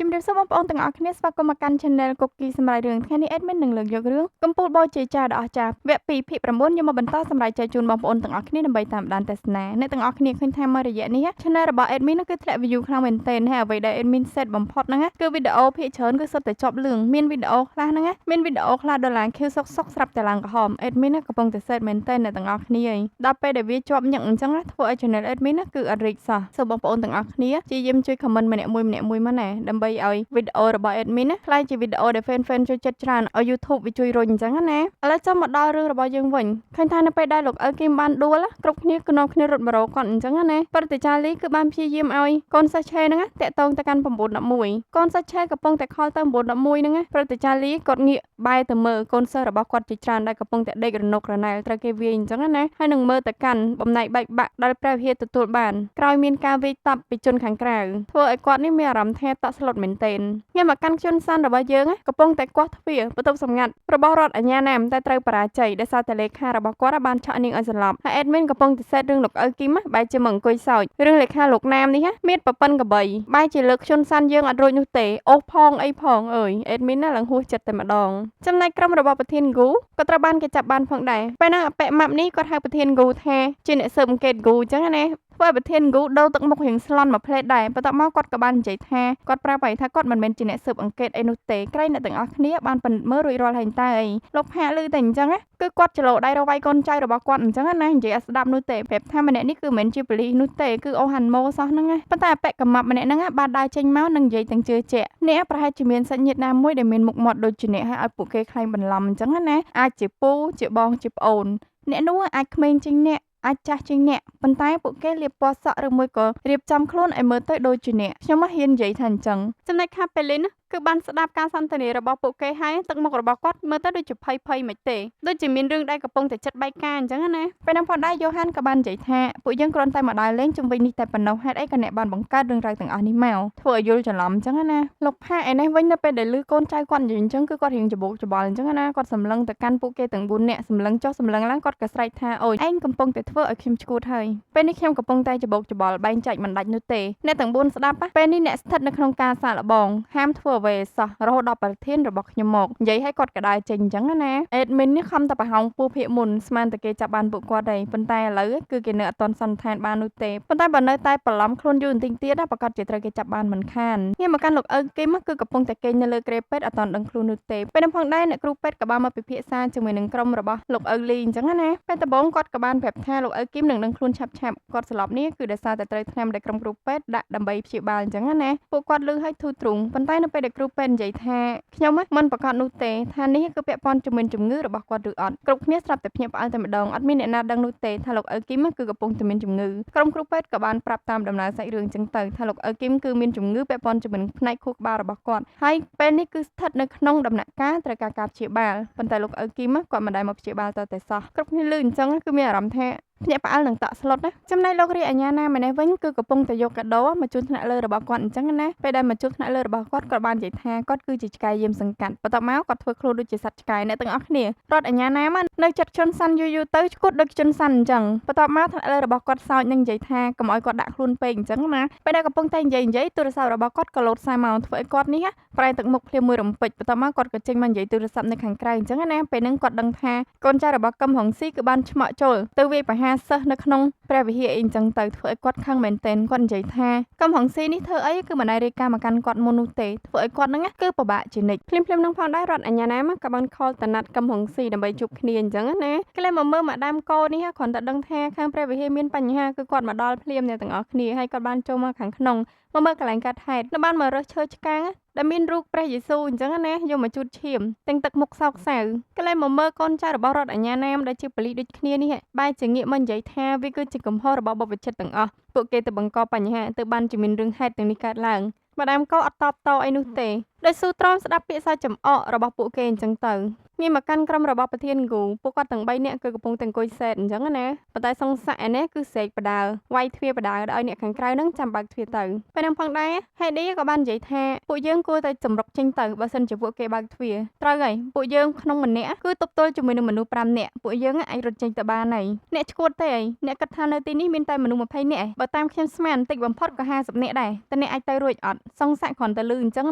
ជំរាបសួរបងប្អូនទាំងអស់គ្នាស្វាគមន៍មកកាន់ Channel Cookie សម្រាប់រឿងថ្ងៃនេះ Admin នឹងលើកយករឿងកំពូលបូជាចាដ៏អស្ចារ្យវគ្គ2ភាគ9យកមកបន្តសម្រាប់ចែកជូនបងប្អូនទាំងអស់គ្នាដើម្បីតាមដានទស្សនាអ្នកទាំងអស់គ្នាឃើញថាមួយរយៈនេះ Channel របស់ Admin គឺធ្លាក់ view ខ្លាំងមែនទែនហើយអ្វីដែល Admin set បំផុតហ្នឹងគឺវីដេអូភាគច្រើនគឺសុទ្ធតែជាប់លឿងមានវីដេអូខ្លះហ្នឹងមានវីដេអូខ្លះដុល្លារ Q សុកស្រាប់តែឡើងក្រហម Admin កំពុងតែ set មែនទែនអ្នកទាំងអស់គ្នាដល់ពេលដែលវាជាប់ញឹកអញ្ចឹងធ្វើឲ្យ Channel Admin គឺអត់រីកសោះសូមបងប្អូនទាំងអស់គ្នាព្យាយាមជួយ comment ម្នាក់មួយមកណាដើម្បីឲ្យវីដេអូរបស់ Admin ខ្លាយជាវីដេអូដែល fan ចូលចិត្តច្រើនឲ្យ YouTube វាជួយរុញអញ្ចឹងណាឥឡូវចូលមកដល់រឿងរបស់យើងវិញឃើញថានៅពេលដែលលោកអ៊ើគីមបានដួលគ្រប់គ្នាគឺនាំគ្នារត់មករកគាត់អញ្ចឹងណាព្រឹទ្ធាចារ្យលីគឺបានព្យាយាមឲ្យកូនសិស្សឆេហ្នឹងតាក់ទងទៅកាន់911កូនសិស្សឆេកំពុងតែខលទៅ911ហ្នឹងព្រឹទ្ធាចារ្យលីគាត់ងាកបែរទៅមើលកូនសិស្សរបស់គាត់ជាច្រើនដែលកំពុងតែដេករនុករណែលត្រូវគេវាយអញ្ចឹងណាហើយនឹងមើលទៅកាន់បំណែកបែកបាក់ដែលព្រះវិហារទទួលបានក្រោយមានការវាយតប់ពីជនខាងក្រៅធ្វើឲ្យគាត់នេះមានអារម្មណ៍ថាតក់ស្លុតមែនទែនញ៉ាំមកកាន់ជនសានរបស់យើងកំពុងតែគាស់ទ្វារបន្ទប់សម្ងាត់របស់រដ្ឋអាជ្ញាណាមតែត្រូវបរាជ័យដោយសារតែលេខារបស់គាត់បានឆក់នាងឲ្យសន្លប់ហើយ Admin កំពុងតែសេតរឿងលោកអ៊ើគីមបែរជាមកអង្គុយសើចរឿងលេខាលោកណាមនេះមានប្រពន្ធកបីបែរជាលើកជនសានយើងអត់រួចនោះទេអូសផងអីផងអើយ Admin ណាឡើងហួសចិត្តតែម្ដងចំណែកក្រុមរបស់ប្រធានហ្គូក៏ត្រូវបានគេចាប់បានផងដែរពេលហ្នឹងអបិម៉ាប់នេះគាត់ហៅប្រធានហ្គូថាជាអ្នកស៊ើបអង្កេតហ្គូអញ្ចឹងណាធ្វើឲ្យប្រធានហ្គូដូរទឹកមុខរៀងស្លន់មួយផ្លេតដែរបន្ទាប់មកគាត់ក៏បាននិយាយថាគាត់ប្រាប់ឲ្យថាគាត់មិនមែនជាអ្នកស៊ើបអង្កេតអីនោះទេក្រែងអ្នកទាំងអស់គ្នាបានពិនិត្យមើលរួចរាល់ហើយតើអីលោកផាកឮតែអញ្ចឹងគឺគាត់ច្រឡូដៃរកវាយកូនចៅរបស់គាត់អញ្ចឹងណានិយាយឲ្យស្ដាប់នោះទេប្រាប់ថាម្នាក់នេះគឺមិនមែនជាប៉ូលីសនោះទេគឺអូហាន់ម៉ូសោះហ្នឹងប៉ុន្តែអបិកម្មាប់ម្នាក់ហ្នឹងបានដើរចេញមកនឹងនិយាយទាំងជឿជាក់អ្នកប្រហែលជាមានសាច់ញាតិណាមួយដែលមានមុខមាត់ដូចជាអ្នកហើយឲ្យពួកគេខ្លែងបន្លំអញ្ចឹងណាអាចជាពូជាបងជាប្អូនអ្នកនោះអាចក្មេងជាងអ្នកអាចចាស់ជាងអ្នកប៉ុន្តែពួកគេលាបពណ៌សក់ឬមួយក៏រៀបចំខ្លួនឲ្យមើលទៅដូចជាអ្នកខ្ញុំហ៊ាននិយាយថាអញ្ចឹងចំណែកខាប៉េលីនគឺបានស្ដាប់ការសន្ទនារបស់ពួកគេហើយទឹកមុខរបស់គាត់មើលទៅដូចជាភ័យមិនទេដូចជាមានរឿងដែលកំពុងតែចិត្តបែកការអញ្ចឹងណាពេលហ្នឹងផងដែរយ៉ូហានក៏បាននិយាយថាពួកយើងគ្រាន់តែមកដើរលេងជុំវិញនេះតែប៉ុណ្ណោះហេតុអីក៏អ្នកបានបង្កើតរឿងរ៉ាវទាំងអស់នេះមកធ្វើឲ្យយល់ច្រឡំអញ្ចឹងណាលោកផាឯនេះវិញនៅពេលដែលឮកូនចៅគាត់និយាយអញ្ចឹងគឺគាត់រៀងច្បោកច្បល់អញ្ចឹងណាគាត់សម្លឹងទៅកាន់ពួកគេទាំង4នាក់សម្លឹងចុះសម្លឹងឡើងគាត់ក៏ស្រែកថាអូយឯងកំពុងតែធ្វើឲ្យខ្ញុំឈួតហើយពេលនេះខ្ញុំកំពុងតែច្បោកច្បល់បែងចែកមិនដាច់នោះទេអ្នកទាំង4ស្ដាប់ពេលនេះអ្នកស្ថិតនៅក្នុងការសាកល្បងហាមធ្វើអ្វីសោះរហូតដល់ប្រធានរបស់ខ្ញុំមកនិយាយឲ្យគាត់ក៏ដើរចេញអញ្ចឹងណា Admin នេះខំតែប្រហោងពូភាកមុនស្មានតែគេចាប់បានពួកគាត់ហើយប៉ុន្តែឥឡូវគឺគេនៅអត់ទាន់សន្និដ្ឋានបាននោះទេប៉ុន្តែបើនៅតែបន្លំខ្លួនយូរបន្តិចទៀតប្រកាសជាត្រូវគេចាប់បានមិនខានងាកមកកាន់លោកអ៊ើគេមកគឺកំពុងតែគេងនៅលើគ្រែពេទ្យអត់ទាន់ដឹងខ្លួននោះទេពេលនោះផងដែរអ្នកគ្រូពេទ្យក៏បានមកពិភាក្សាជាមួយនឹងក្រុមរបស់លោកអ៊ើលីអញ្ចឹងណាពេលដំបូងគាត់ក៏បានប្រាប់ថាលោកអ៊ើគីមនឹងដឹងខ្លួនឆាប់គាត់ស្លាប់នេះគឺដោយសារតែត្រូវថ្នាំដែលក្រុមគ្រូពេទ្យដាក់ដើម្បីព្យាបាលអញ្ចឹងណាពួកគាត់ឮឲ្យធូរទ្រូងប៉ុន្តែនៅពេលដែលគ្រូពេទ្យនិយាយថាខ្ញុំមិនប្រកាសនោះទេថានេះគឺពាក់ព័ន្ធជាមួយជំងឺរបស់គាត់ឬអត់គ្រប់គ្នាស្រាប់តែភ្ញាក់ផ្អើលតែម្ដងអត់មានអ្នកណាដឹងនោះទេថាលោកអ៊ើគីមគឺកំពុងតែមានជំងឺក្រុមគ្រូពេទ្យក៏បានប្រាប់តាមដំណើរសាច់រឿងចឹងទៅថាលោកអ៊ើគីមគឺមានជំងឺពាក់ព័ន្ធជាមួយផ្នែកខួរក្បាលរបស់គាត់ហើយពេលនេះគឺស្ថិតនៅក្នុងដំណាក់កាលត្រូវការព្យាបាលប៉ុន្តែលោកអ៊ើគីមគាត់មិនដែលមកព្យាបាលតតែសោះគ្រប់គ្នាឮអញ្ចឹងគឺមានអារម្មណ៍ថាភ្ញាក់ផ្អើលនឹងតក់ស្លុតណាចំណែកលោករាជអាជ្ញាណាម្នេះវិញគឺកំពុងតែយកកាដូមកជូនថ្នាក់លើរបស់គាត់អញ្ចឹងណាពេលដែលមកជូនថ្នាក់លើរបស់គាត់គាត់បាននិយាយថាគាត់គឺជាឆ្កែយាមសង្កាត់បន្ទាប់មកគាត់ធ្វើខ្លួនដូចជាសត្វឆ្កែអ្នកទាំងអស់គ្នារដ្ឋអាជ្ញាណាមកនៅចិត្តជន់សាន់យូរទៅឈួតដូចជន់សាន់អញ្ចឹងបន្ទាប់មកថ្នាក់លើរបស់គាត់សើចនឹងនិយាយថាកុំឲ្យគាត់ដាក់ខ្លួនពេកអញ្ចឹងណាពេលដែលកំពុងតែនិយាយទូរស័ព្ទរបស់គាត់ក៏លោតសារមកធ្វើឲ្យគាត់នេះប្រែទឹកមុខភ្លាមមួយរំពេចបន្ទាប់មកគាត់ក៏ចេញមកនិយាយទូរស័ព្ទនៅខាងក្រៅអញ្ចឹងណាពេលហ្នឹងគាត់ដឹងថាកូនចៅរបស់កឹមហុងស៊ីគឺបានឆ្មក់ចូលទៅវាយប្រហារសិស្សនៅក្នុងព្រះវិហារអីអញ្ចឹងទៅធ្វើឲ្យគាត់ខឹងមែនទែនគាត់និយាយថាកំហុងស៊ីនេះធ្វើអីគឺមិនដែលរាយការណ៍មកកាន់គាត់មុននោះទេធ្វើឲ្យគាត់ហ្នឹងគឺពិបាកជានិច្ចភ្លាមនឹងផងដែររដ្ឋអាជ្ញាណាក៏បានខលតណាត់កំហុងស៊ីដើម្បីជួបគ្នាអញ្ចឹងណាគេលែងមកមើលម៉ាដាមកោនេះគ្រាន់តែដឹងថាខាងព្រះវិហារមានបញ្ហាគឺគាត់មកដល់ភ្លាមអ្នកទាំងអស់គ្នាហើយគាត់បានចូលមកខាងក្នុងមកមើលកន្លែងកាត់ហេតុនៅបានមករើសឈើឆ្កាងដែលមានរូបព្រះយេស៊ូវអញ្ចឹងណាយកមកជូតឈាមទាំងទឹកមុខសោកសៅក៏លែងមកមើលកូនចៅរបស់រដ្ឋអាជ្ញាណាមដែលជាប៉ូលីសដូចគ្នានេះបែរជាងាកមកនិយាយថាវាគឺជាកំហុសរបស់បព្វជិតទាំងអស់ពួកគេទៅបង្កបញ្ហាទៅបានជាមានរឿងហេតុទាំងនេះកើតឡើងម្ដាមកោអត់តបតអីនោះទេដោយស៊ូទ្រាំស្ដាប់ពាក្យសើចចំអករបស់ពួកគេអញ្ចឹងទៅ ងាយមកកាន់ក្រុមរបស់ប្រធានគូពួកគាត់ទាំង3នាក់គឺកំពុងតែអង្គុយសេតអញ្ចឹងណាប៉ុន្តែសង្ស័កឯនេះគឺស្រែកបដាវាយទ្វារបដាឲ្យអ្នកខាងក្រៅនឹងចាំបើកទ្វារទៅពេលនឹងផងដែរហេឌីក៏បាននិយាយថាពួកយើងគួរតែចម្រុកចេញទៅបើសិនជាពួកគេបើកទ្វារត្រូវហើយពួកយើងក្នុងម្នាក់គឺទប់ទល់ជាមួយនឹងមនុស្ស5នាក់ពួកយើងអាចរត់ចេញទៅបានហើយអ្នកឈួតទេអីអ្នកគិតថានៅទីនេះមានតែមនុស្ស20នាក់ឯងបើតាមខ្ញុំស្មានតិចបំផុតក៏50នាក់ដែរតែអ្នកអាចទៅរួចអត់សង្ស័កគ្រាន់តែលឺអញ្ចឹង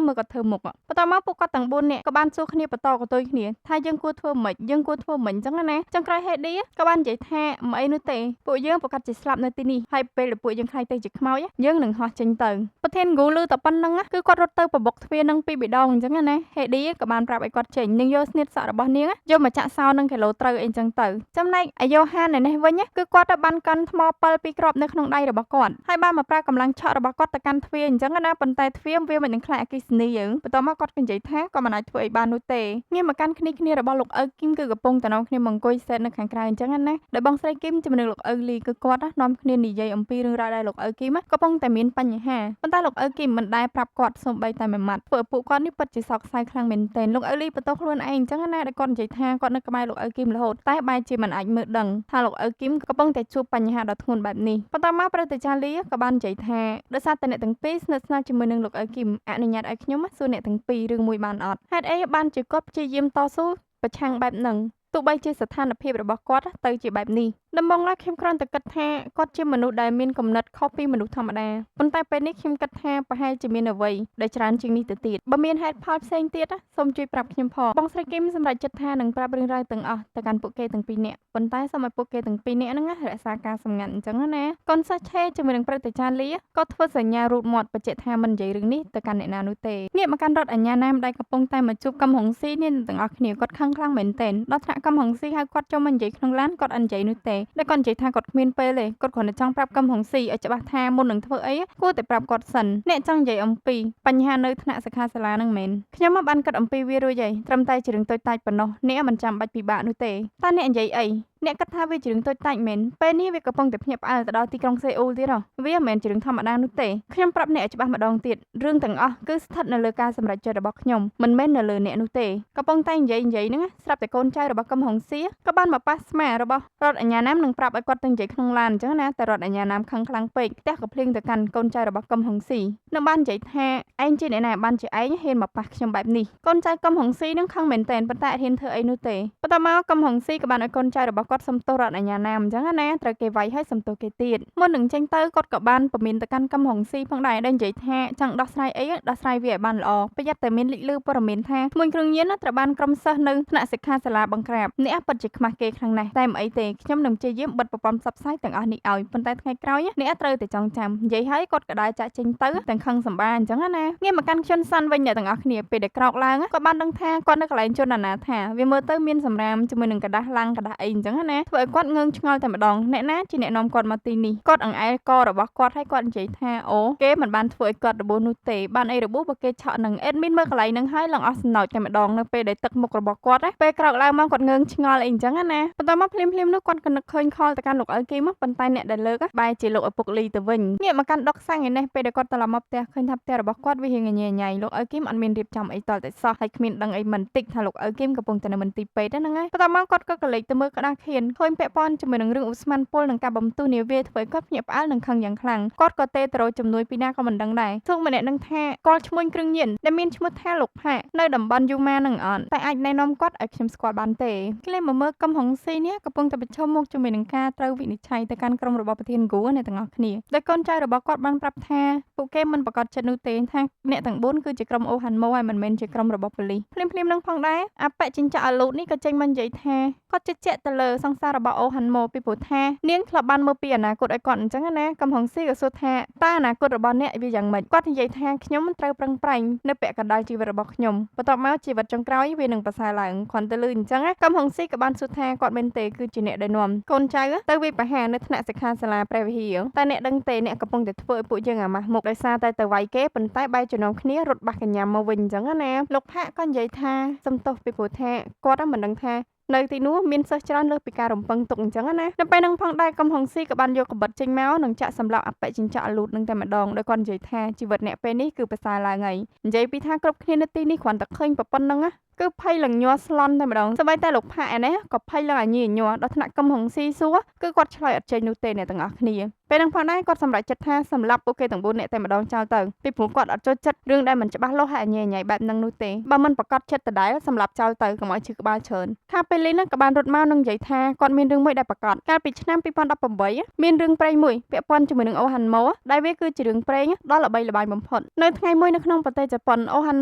មើលក៏ធ្វើមុខបន្ទាប់មកពួកគាត់ទាំង4នាក់ក៏បានសួរគ្នាបន្តកតុយគ្នាថាយើងគួរធ្វើម៉េចយើងគួរធ្វើម៉េចអញ្ចឹងណាចុងក្រោយហេឌីក៏បាននិយាយថាមិនអីនោះទេពួកយើងប្រកាសជាស្លាប់នៅទីនេះហើយពេលដែលពួកយើងខ្លាចទៅជាខ្មោចយើងនឹងហោះចេញទៅប្រធានគូលឺតែប៉ុណ្្នឹងគឺគាត់រត់ទៅប្របុកទ្វារនឹងពីរដងអញ្ចឹងណាហេឌីក៏បានប្រាប់ឲ្យគាត់ចេញនឹងយកស្នៀតសក់របស់នាងយកមកចាក់សោនឹងគីឡូត្រូវអីអញ្ចឹងទៅចំណែកអាយ៉ូហាននេះវិញគឺគាត់ទៅបានកាន់ថ្មពិលពីរគ្រាប់នៅក្នុងដៃរបស់គាត់ហើយបានមកប្រើកម្លាំងឆក់របស់គាត់ទៅកាន់ទ្វារអញ្ចឹងណាប៉ុន្តែទ្វារវាមិននឹងខ្លាចអគ្គិសនីយើងបន្ទាប់មកគាត់ក៏និយាយថាក៏មិនអាចធ្វើអីបាននោះទេងាកមកកាន់គ្នារបស់លោកឪគីមគឺកំពុងតែនាំគ្នាមកអង្គុយសេតនៅខាងក្រៅអញ្ចឹងណាដោយបងស្រីគីមជាមួយនឹងលោកឪលីគឺគាត់នាំគ្នានិយាយអំពីរឿងរ៉ាវដែលលោកឪគីមកំពុងតែមានបញ្ហាប៉ុន្តែលោកឪគីមមិនដែលប្រាប់គាត់សូម្បីតែមួយម៉ាត់ធ្វើឲ្យពួកគាត់នេះពិតជាសោកសៅខ្លាំងមែនទែនលោកឪលីបន្ទោសខ្លួនឯងអញ្ចឹងណាដែលគាត់និយាយថាគាត់នៅក្បែរលោកឪគីមរហូតតែបែរជាមិនអាចមើលដឹងថាលោកឪគីមកំពុងតែជួបបញ្ហាដ៏ធ្ងន់បែបនេះបន្ទាប់មកប្រតិចាលីក៏បាននិយាយថាដោយសារតែអ្នកទាំងពីរស្និទ្ធស្នាលជាមួយនឹងលោកឪគីមអនុញ្ញាតឲ្យខ្ញុំសួរអ្នកទាំងពីររឿងមួយបានអត់ហេតុអីបានជាគាត់ព្យាយាមតស៊ូប្រឆាំងបែបហ្នឹងទោះបីជាស្ថានភាពរបស់គាត់ទៅជាបែបនេះដំបូងឡើយខ្ញុំគ្រាន់តែគិតថាគាត់ជាមនុស្សដែលមានគំនិតខុសពីមនុស្សធម្មតាប៉ុន្តែពេលនេះខ្ញុំគិតថាប្រហែលជាមានអ្វីដែលច្រើនជាងនេះទៅទៀតបើមានហេតុផលផ្សេងទៀតសូមជួយប្រាប់ខ្ញុំផងបងស្រីគីមសម្រាប់ចិត្តថានឹងប្រាប់រឿងរ៉ាវទាំងអស់ទៅកាន់ពួកគេទាំងពីរនាក់ប៉ុន្តែសូមឲ្យពួកគេទាំងពីរនាក់ហ្នឹងរក្សាការសម្ងាត់អញ្ចឹងណាកូនសិស្សឆេជាមួយនឹងព្រឹទ្ធាចារ្យលីក៏ធ្វើសញ្ញារូតមាត់បញ្ជាក់ថាមិននិយាយរឿងនេះទៅកាន់អ្នកណានោះទេងាកមកកាន់រដ្ឋអាជ្ញាណាមដែលកំពុងតែមកជួបកំហុងស៊ីនេះទាំងអស់គ្នាគាត់ខឹងខ្លាំងមែនទែនដល់ថ្នាក់កំហុងស៊ីហៅគាត់ចូលមកនិយាយក្នុងឡានគាត់អត់និយាយនោះទេដែលគាត់និយាយថាគាត់គ្មានពេលទេគាត់គ្រាន់តែចង់ប្រាប់កំហុងស៊ីឲ្យច្បាស់ថាមុននឹងធ្វើអីគួរតែប្រាប់គាត់សិនអ្នកចង់និយាយអំពីបញ្ហានៅថ្នាក់សិក្ខាសាលានឹងមែនខ្ញុំមកបានគិតអំពីវារួចហើយត្រឹមតែជារឿងតូចតាចប៉ុណ្ណោះអ្នកមិនចាំបាច់ពិបាកនោះទេតើអ្នកនិយាយអីអ្នកគិតថាវាជារឿងតូចតាចមែនពេលនេះវាកំពុងតែភ្ញាក់ផ្អើលទៅដល់ទីក្រុងសេអ៊ូលទៀតវាមិនមែនជារឿងធម្មតានោះទេខ្ញុំប្រាប់អ្នកឲ្យច្បាស់ម្ដងទៀតរឿងទាំងអស់គឺស្ថិតនៅលើការសម្រេចចិត្តរបស់ខ្ញុំមិនមែននៅលើអ្នកនោះទេកំពុងតែនិយាយហ្នឹងស្រាប់តែកូនចៅរបស់កំហុងសៀក៏បានមកប៉ះស្មារបស់រដ្ឋអាជ្ញាណាមនឹងប្រាប់ឲ្យគាត់ទៅនិយាយក្នុងឡានអញ្ចឹងណាតែរដ្ឋអាជ្ញាណាមខឹងខ្លាំងពេកផ្ទះក៏ភ្លៀងទៅកាន់កូនចៅរបស់កំហុងស៊ីនឹងបាននិយាយថាឯងជាអ្នកណាបានជាឯងហ៊ានមកប៉ះខ្ញុំបែបនេះកូនចៅកំហុងស៊ីនឹងខឹងមែនតែនប៉ុន្តែអត់ហ៊ានធ្វើអីនោះទេបន្ទាប់មកកំហុងស៊ីក៏បានឲ្យកូនចៅរបស់គាត់សុំទោសរដ្ឋអាជ្ញាណាមអញ្ចឹងណាត្រូវគេវាយឲ្យសុំទោសគេទៀតមុននឹងចេញទៅគាត់ក៏បានពមៀនទៅកាន់កំហុងស៊ីផងដែរដែលនិយាយថាចង់ដោះស្រាយអីដោះស្រាយវាឲ្យបានល្អប្រយ័ត្នតែមានលេចលឺព័ត៌មានថាក្មួយគ្រឿងញៀនត្រូវបានក្រុមសិស្សនៅថ្នាក់សិក្ខាសាលាបង្ក្រាបអ្នកពិតជាខ្មាស់គេខ្លាំងណាស់តែមិនអីទេខ្ញុំនឹងព្យាយាមបិទប្រព័ន្ធផ្សព្វផ្សាយទាំងអស់នេះឲ្យប៉ុន្តែថ្ងៃក្រោយអ្នកត្រូវតែចងចាំនិយាយឲ្យគាត់ក៏ដើរចាក់ចេញទៅទាំងខឹងសម្បាអញ្ចឹងណាងាកមកកាន់ខ្ញុំសាន់វិញអ្នកទាំងអស់គ្នាពេលដែលក្រោកឡើងគាត់បានដឹងថាគាត់នៅកន្លែងជនអនាថាវាមើលទៅមានសម្រាមជាមួយនឹងกระดาษឡាំងกระดาษអីអញ្ចឹងណាធ្វើឲ្យគាត់ងើងឆ្ងល់តែម្ដងអ្នកណាជាអ្នកនាំគាត់មកទីនេះគាត់អង្អែលករបស់គាត់ហើយគាត់និយាយថាអូគេមិនបានធ្វើឲ្យគាត់របួសនោះទេបានអីរបួសបើគេឆក់នឹងអេដមីនមើលកន្លែងហ្នឹងហើយឡើងអស់សំណោចតែម្ដងនៅពេលដែលទឹកមុខរបស់គាត់ពេលក្រោកឡើងមកគាត់ងើងឆ្ងល់អីអញ្ចឹងណាបន្ទាប់មកភ្លាមនោះគាត់ក៏នឹកឃើញខលទៅកាន់លោកឪគេមកប៉ុន្តែអ្នកដែលលើកបែរជាលោកឪពុកលីទៅវិញងាកមកកាន់ដុកសាំងឯនេះពេលដែលគាត់ត្រឡប់មកផ្ទះឃើញថាផ្ទះរបស់គាត់វារៀងញ៉ៃញ៉ៃលោកឪគីមអត់មានរៀបចំអីតតែសោះហើយគ្មានដឹងអីមិនតិចថាលោកឪគីមកំពុងតែនៅមន្ទីរពេទ្យហ្នឹងហើយបន្ទាប់មកគាត់ក៏កលេចទៅមើលក្តារខៀនឃើញពាក់ព័ន្ធជាមួយនឹងរឿងឧស្ម័នពុលនិងការបំទុះនាវាធ្វើឲ្យគាត់ភ្ញាក់ផ្អើលនិងខឹងយ៉ាងខ្លាំងគាត់ក៏ទេទៅរកជំនួយពីណាក៏មិនដឹងដែរទោះម្នាក់នឹងថាគាត់ឈ្មោះគ្រឿងញៀនដែលមានឈ្មោះថាលោកផាកនៅតំបន់យូម៉ានឹងអត់តែអាចណែនាំគាត់ឲ្យខ្ញុំស្គាល់បានទេក្លែងមកមើលកំហុងស៊ីនេះកំពុងតែប្រឈមមុខជាមួយនឹងការត្រូវវិនិច្ឆ័យទៅកាន់ក្រុមរបស់ប្រធានគូអ្នកទាំងអស់គ្នាដោយកូនចៅរបស់គាត់បានប្រាប់ថាពួកគេមិនប្រកាសចិត្តនោះទេថាអ្នកទាំង4គឺជាក្រុមអូហាន់ម៉ូហើយមិនមែនជាក្រុមរបស់ប៉ូលីសភ្លាមនឹងផងដែរអបចិញ្ចៈអលូតនេះក៏ចេញមកនិយាយថាគាត់ជឿជាក់ទៅលើសង្សាររបស់អូហាន់ម៉ូពីព្រោះថានាងធ្លាប់បានមើលពីអនាគតឲ្យគាត់អញ្ចឹងណាកំហុងស៊ីក៏សួរថាតើអនាគតរបស់អ្នកវាយ៉ាងម៉េចគាត់និយាយថាខ្ញុំត្រូវប្រឹងប្រែងនៅពាក់កណ្ដាលជីវិតរបស់ខ្ញុំបន្ទាប់មកជីវិតចុងក្រោយវានឹងប្រសើរឡើងគ្រាន់តែលឺអញ្ចឹងកំហុងស៊ីក៏បានសួរថាគាត់មែនទេគឺជាអ្នកដែលនាំកូនចៅទៅវាយប្រហារនៅថ្នាក់សិក្ខាសាលាព្រះវិហារតែអ្នកដឹងទេអ្នកកំពុងតែធ្វើឲ្យពួកយើងអាម៉ាស់មុខដោយសារតែទៅវាយគេប៉ុន្តែបែរចំណងគ្នារត់បាសកញ្ញាមកវិញអញ្ចឹងណាលោកផាកក៏និយាយថាសំទោសពីព្រោះថាគាត់មិនដឹងថានៅទីនោះមានសិស្សច្រើនលើសពីការរំពឹងទុកអញ្ចឹងណានៅពេលហ្នឹងផងដែរកំហុងស៊ីក៏បានយកកបិតចេញមកនិងចាក់សម្លាប់អបចិញ្ចៈអលូតនឹងតែម្ដងដោយគាត់និយាយថាជីវិតអ្នកពេលនេះគឺប្រសើរឡើងហើយនិយាយពីថាគ្រប់គ្នានៅទីនេះគ្រាន់តែឃើញប៉ុណ្្នឹង គឺភ័យឡើងញ័រស្លន់តែម្ដងសូម្បីតែលោកផាកឯនេះក៏ភ័យឡើងអាញីញ័រដល់ថ្នាក់កឹមហុងស៊ីសួរគឺគាត់ឆ្លើយអត់ចេញនោះទេអ្នកទាំងអស់គ្នាពេលហ្នឹងផងដែរគាត់សម្រេចចិត្តថាសម្លាប់ពួកគេទាំង4នាក់តែម្ដងចោលទៅពីព្រោះគាត់អត់ចូលចិត្តរឿងដែលមិនច្បាស់លាស់ហើយអញញ៉ៃបែបហ្នឹងនោះទេបើមិនប្រកាសចិត្តដដែលសម្លាប់ចោលទៅកុំឲ្យឈឺក្បាលច្រើនថាពេលលីហ្នឹងក៏បានរត់មកនឹងនិយាយថាគាត់មានរឿងមួយដែលប្រកាសកាលពីឆ្នាំ2018មានរឿងព្រេងមួយពាក់ព័ន្ធជាមួយនឹងអូហាន់ម៉ូដែលវាគឺជារឿងព្រេងដ៏ល្បីល្បាញបំផុតនៅថ្ងៃមួយនៅក្នុងប្រទេសជប៉ុនអូហាន់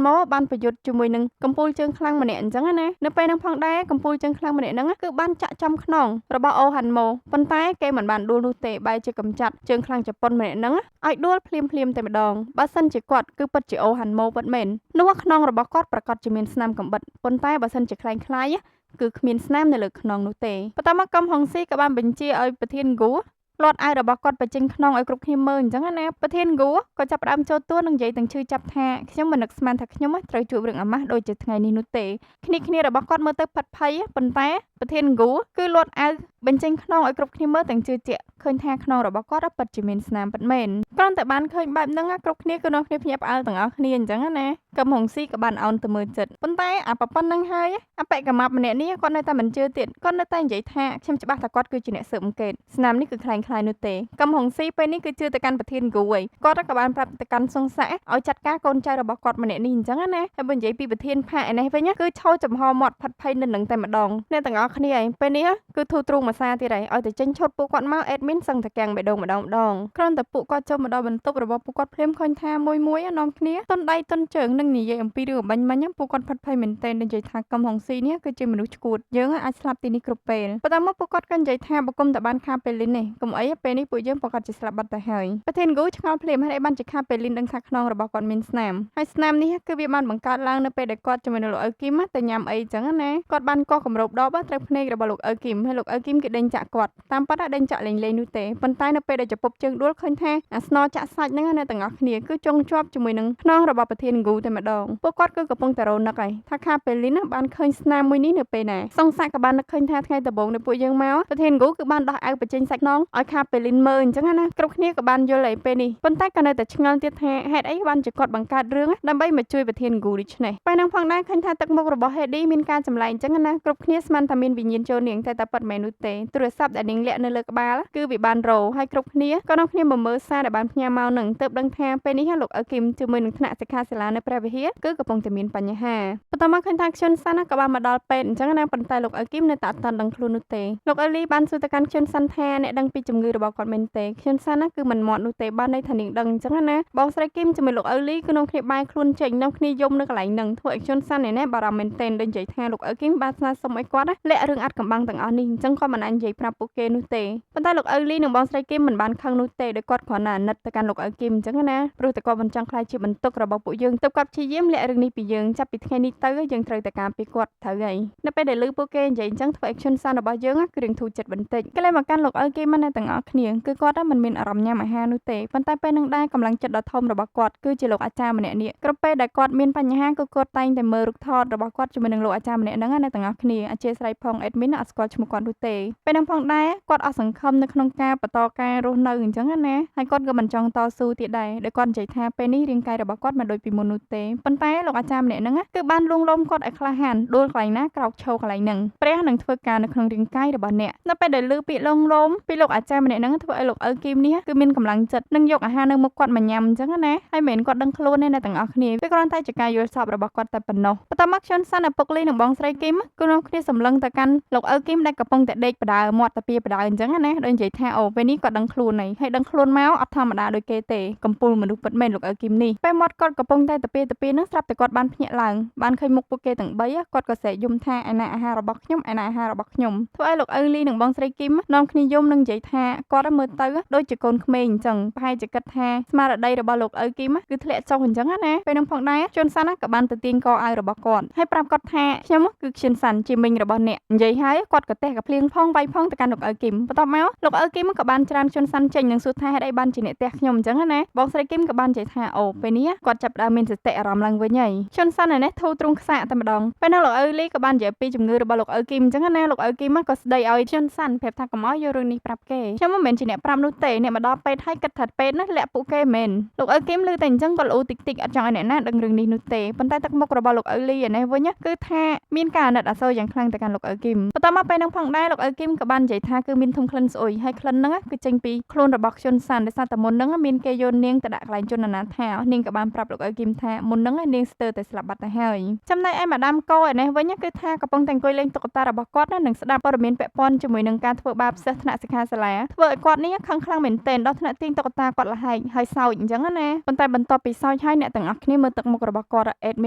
ម៉ូបានប្រយុទ្ធជាមួយនឹងកំពូលជើងខ្លាំងម្នាក់អញ្ចឹងណានៅពេលហ្នឹងផងដែរកំពូលជើងខ្លាំងម្នាក់ហ្នឹងគឺបានចាក់ចំខ្នងរបស់អូហាន់ម៉ូប៉ុន្តែគេមិនបានដួលនោះទេបែរជាកំចាត់ជើងខ្លាំងជប៉ុនម្នាក់ហ្នឹងឲ្យដួលភ្លាមតែម្ដងបើសិនជាគាត់គឺពិតជាអូហាន់ម៉ូពិតមែននោះខ្នងរបស់គាត់ប្រកាសជាមានស្នាមកំបិតប៉ុន្តែបើសិនជាខ្លាំងខ្លាយគឺគ្មានស្នាមនៅលើខ្នងនោះទេបន្ទាប់មកកំហុងស៊ីក៏បានបញ្ជាឲ្យប្រធានហ្គូលាត់អាយរបស់គាត់បញ្ចេញខ្នងឲ្យគ្រប់គ្នាមើលអញ្ចឹងណាប្រធានហ្គូក៏ចាប់ផ្ដើមចូលទួនឹងនិយាយទាំងឈឺចាប់ថាខ្ញុំមិននឹកស្មានថាខ្ញុំត្រូវជួបរឿងអាម៉ាស់ដូចជាថ្ងៃនេះនោះទេគ្នារបស់គាត់មើលទៅផិតភ័យប៉ុន្តែប្រធានហ្គូគឺលាត់អាវបញ្ចេញខ្នងឲ្យគ្រប់គ្នាមើលទាំងជឿជាក់ឃើញថាខ្នងរបស់គាត់ពិតជាមានស្នាមពិតមែនគ្រាន់តែបានឃើញបែបហ្នឹងគ្រប់គ្នាគឺនាំគ្នាភ្ញាក់ផ្អើលទាំងអស់គ្នាអញ្ចឹងណាកំហុងស៊ីក៏បានអោនទៅមើលចិត្តប៉ុន្តែអាប៉ុណ្្នឹងហើយអបិកមាប់ម្នាក់នេះគាត់នៅតែមិនជឿទៀតគាត់នៅតែនិយាយថាខ្ញុំច្បាស់ថាគាត់គឺជាអ្នកស៊ើបអង្កេតស្នាមនេះគឺខ្លាំងនោះទេកំហុងស៊ីពេលនេះគឺជឿទៅកាន់ប្រធានហ្គូហើយគាត់ក៏បានប្រាប់ទៅកាន់សុងសាក់ឲ្យចាត់ការកូនចៅរបស់គាត់ម្នាក់នេះអញ្ចឹងណាហើយបើនិយាយពីប្រធានផាកឯនេះវិញគឺឈរចំហមាត់ផាត់ភ័យនៅនឹងតែម្ដងអ្នកទាំងអស់គ្នាឯងពេលនេះគឺធូរទ្រូងមួយសាទៀតហើយឲ្យតែចេញឈុតពួកគាត់មកអេដមីនសឹងតែកាំងបេះដូងម្ដងគ្រាន់តែពួកគាត់ចូលមកដល់បន្ទប់របស់ពួកគាត់ភ្លាមឃើញថាមួយនាំគ្នាតុនដៃតុនជើងនឹងនិយាយអំពីរឿងបាញ់មិញពួកគាត់ផាត់ភ័យមែនទែននិយាយថាកំហុងស៊ីនេះគឺជាមនុស្សឈួតយើងអាចស្លាប់ទីនេះគ្រប់ពេលបន្ទាប់មកពួកគាត់ក៏និយាយថាបកុំតបានខាពេលលីននេះកុំអីពេលនេះពួកយើងប្រកាសជាស្លាប់បាត់ទៅហើយប្រធានហ្គូឆ្ងល់ភ្លាមហើយបានជាខាពេលលីនដឹងថាខ្នងរបស់គាត់មានស្នាមហើយស្នាមនេះគឺវាបានបង្កើតឡើងនៅពេលដែលគាត់ជាមួយនឹងលោកអ៊ូគីមទៅញ៉ាំអីចឹងណាគាត់បានកោះគម្របដបត្រូវភ្នែករបស់លោកអ៊ូគីមហើយលោកអ៊ូគីមគេដេញចាក់គាត់តាមពិតដេញចាក់លេងនោះទេប៉ុន្តែនៅពេលដែលចពប់ជើងដួលឃើញថាអាស្នចាក់សាច់ហ្នឹងអ្នកទាំងអស់គ្នាគឺចងជាប់ជាមួយនឹងខ្នងរបស់ប្រធានហ្គូតែម្ដងពួកគាត់គឺកំពុងតែរនឹកហើយថាខាពេលលីនបានឃើញស្នាមមួយនេះនៅពេលណាសង្សាក់ក៏បាននឹកឃើញថាថ្ងៃដំបូងនៃពួកយើងមកប្រធានហ្គូគឺបានដោះអាវបញ្ចេញសាច់ខ្នងឲ្យខាពេលលីនមើលអញ្ចឹងណាគ្រប់គ្នាក៏បានយល់ហើយពេលនេះប៉ុន្តែក៏នៅតែឆ្ងល់ទៀតថាហេតុអីបានជាគាត់បង្កើតរឿងដើម្បីមកជួយប្រធានហ្គូដូច្នេះពេលហ្នឹងផងដែរឃើញថាទឹកមុខរបស់ហេឌីមានការចម្លែកអញ្ចឹងណាគ្រប់គ្នាស្មានថាមានវិញ្ញាណចូលនាងតែប៉ិតមែននោះទេទូរស័ព្ទដែលនាងលាក់នៅលើក្បាលគឺវាបានរោហើយគ្រប់គ្នាក៏នាំគ្នាមកមើលសារដែលបានផ្ញើមកនឹងទើបដឹងថាពេលនេះលោកអ៊ូគីមជាមួយនឹងថ្នាក់សិក្ខាសាលានៅព្រះវិហារគឺកំពុងតែមានបញ្ហាបន្តមកឃើញថាខ្ជុនសាន់ក៏បានមកដល់ពេទ្យអញ្ចឹងណាប៉ុន្តែលោកអ៊ូគីមនៅតែអត់ទាន់ដឹងខ្លួននោះទេលោកអ៊ូលីបានសួរទៅកាន់ខ្ជុនសាន់ថាអ្នកដឹងពីជំងឺរបស់គាត់មែនទេខ្ជុនសាន់គឺមិនមាត់នោះទេបានន័យថានាងដឹងអញ្ចឹងណាបងស្រីគីមជាមួយលោកអ៊ូលីគឺនាំគ្នាបែរខ្លួនចេញនាំគ្នាយំនៅកន្លែងហ្នឹងធ្វើឲ្យខ្ជុនសាន់នេះបារម្ភមែនទែនដូចនិយាយថាលោកអ៊ូគីមបានស្នើសុំឲ្យគាត់លាក់រឿងអាត់កំបាំងទាំងអស់នេះអញ្ចឹងគាត់មិនអាចនិយាយប្រាប់ពួកគេនោះទេប៉ុន្តែលោកអ៊ូលីនិងបងស្រីគីមមិនបានខឹងនោះទេដោយគាត់គ្រាន់តែអាណិតទៅកាន់លោកអ៊ូគីមអញ្ចឹងណាព្រោះតែគាត់មិនចង់ខ្លាចជាបន្ទុករបស់ពួកយើងទើបគាត់ព្យាយាមលាក់រឿងនេះពីយើងចាប់ពីថ្ងៃនេះទៅយើងត្រូវតែការពារគាត់ត្រូវហើយនៅពេលដែលឮពួកគេនិយាយអញ្ចឹងធ្វើឲ្យខ្ជុនសាន់របស់យើងគឺរៀងធូរចិត្តបន្តិចក៏เลยមកកាន់លោកអ៊ូគីមទាំងអស់គ្នាគឺគាត់មិនមានអារម្មណ៍ញ៉ាំអាហារនោះទេប៉ុន្តែពេលនឹងដែរកម្លាំងចិត្តដ៏ធំរបស់គាត់គឺជាលោកអាចារ្យម្នាក់នេះគ្រប់ពេលដែលគាត់មានបញ្ហាគឺគាត់តែងតែមើលរូបថតរបស់គាត់ជាមួយនឹងលោកអាចារ្យម្នាក់ហ្នឹងណាទាំងអស់គ្នាអធិស្ឋានផងអេដមីនអត់ស្គាល់ឈ្មោះគាត់នោះទេពេលហ្នឹងផងដែរគាត់អស់សង្ឃឹមនៅក្នុងការបន្តការរស់នៅអញ្ចឹងណាហើយគាត់ក៏មិនចង់តស៊ូទៀតដែរដោយគាត់និយាយថាពេលនេះរាងកាយរបស់គាត់មិនដូចពីមុននោះទេប៉ុន្តែលោកអាចារ្យម្នាក់ហ្នឹងគឺបានលួងលោមគាត់ឲ្យក្លាហានដួលកន្លែងណាក្រោកឈរកន្លែងហ្នឹងព្រះនឹងធ្វើការនៅក្នុងរាងកាយរបស់អ្នកនៅពេលដែលឮពាក្យលងលោមពីលោកអាចារ្យម្នាក់ហ្នឹងធ្វើឲ្យលោកអ៊ូគីមនេះគឺមានកម្លាំងចិត្តនឹងយកអាហារនៅមុខគាត់មកញ៉ាំអញ្ចឹងណាហើយមិនមែនគាត់ដឹងខ្លួនទេអ្នកទាំងអស់គ្នាវាគ្រាន់តែជាការយល់សប្តិរបស់គាត់តែប៉ុណ្ណោះបន្ទាប់មកខ្ជុនសាន់ឪពុកលីនិងបងស្រីគីមគឺនាំគ្នាសម្លឹងទៅកាន់លោកអ៊ូគីមដែលកំពុងតែដេកបដើមាត់តាពីបដើអញ្ចឹងណាដូចនិយាយថាអូពេលនេះគាត់ដឹងខ្លួនហើយដឹងខ្លួនមកអត់ធម្មតាដូចគេទេកំពុលមនុស្សពិតមែនលោកអ៊ូគីមនេះពេលមាត់គាត់កំពុងតែតាពីហ្នឹងស្រាប់តែគាត់បានភ្ញាក់ឡើងបានឃើញមុខពួកគេទាំង3គាត់ក៏ស្រែកយំថាឯណាអាហាររបស់ខ្ញុំឯណាអាហាររបស់ខ្ញុំធ្វើឲ្យលោកអ៊ូលីនិងបងស្រីគីមនាំគ្នាយំនឹងនិយាយថាគាត់មើលទៅដូចជាកូនក្មេងអញ្ចឹងប្រហែលជាគិតថាស្មារតីរបស់លោកអ៊ូគីមគឺធ្លាក់ចុះអញ្ចឹងណាពេលហ្នឹងផងដែរជុនសាន់ក៏បានទៅទាញកអាវរបស់គាត់ហើយប្រាប់គាត់ថាខ្ញុំគឺខ្ជិនសាន់ជាមីងរបស់អ្នកនិយាយហើយគាត់ក៏ទេះកាភ្លៀងផង ផងវាយផងទៅកាន់លោកឪគឹមបន្ទាប់មកលោកឪគឹមក៏បានច្រានជន់សាន់ចេញនិងសួរថាហេតុអីបានជាអ្នកផ្ទះខ្ញុំអញ្ចឹងណាបងស្រីគឹមក៏បាននិយាយថាអូពេលនេះគាត់ចាប់ផ្ដើមមានសតិអារម្មណ៍ឡើងវិញហើយជន់សាន់នេះធូរទ្រូងខ្សាក់តែម្ដងពេលនោះលោកឪលីក៏បាននិយាយពីជំងឺរបស់លោកឪគឹមអញ្ចឹងណាលោកឪគឹមក៏ស្ដីឲ្យជន់សាន់ប្រាប់ថាកុំឲ្យយករឿងនេះប្រាប់គេខ្ញុំមិនមែនជាអ្នកប្រាប់នោះទេអ្នកមកដល់ពេទ្យហើយគិតថាពេទ្យនោះលាក់ពួកគេមែនលោកឪគឹមឮតែអញ្ចឹងក៏លូតិចតិចអត់ចង់ឲ្យអ្នកណាដឹងរឿងនេះនោះទេប៉ុន្តែទឹកមុខរបស់លោកឪលីឯនេះវិញគឺថាមានការអាណិតអាសូរយ៉ាងខ្លាំងទៅកាន់លោកឪគឹមបន្ទាប់មកពេលនឹងផងដែរលោកឪគឹមក៏បាននិយាយថាគឺមានធំក្លិនស្អុយហើយក្លិនហ្នឹងគឺចេញពីខ្លួនរបស់ជន់សាន់ដោយសារតែមុនហ្នឹងមានគេយកនាងទៅដាក់កន្លែងជនអនាថានាងក៏បានប្រាប់លោកឪគឹមថាមុនហ្នឹងនាងស្ទើរតែស្លាប់បាត់ទៅហើយចំណែកឯម៉ាដាមកោឯនេះវិញគឺថាកំពុងតែអង្គុយលេងតុក្កតារបស់គាត់និងស្ដាប់ព័ត៌មានពាក់ព័ន្ធជាមួយនឹងការធ្វើបាបសិស្សថ្នាក់សិក្ខាសាលាធ្វើឲ្យគាត់នេះខឹងខ្លាំងមែនទែនដល់ថ្នាក់ទាញតុក្កតាគាត់លហែកហើយសោចអញ្ចឹងណាប៉ុន្តែបន្ទាប់ពីសោចហើយអ្នកទាំងអស់គ្នាមើលទឹកមុខរបស់គាត់អេដម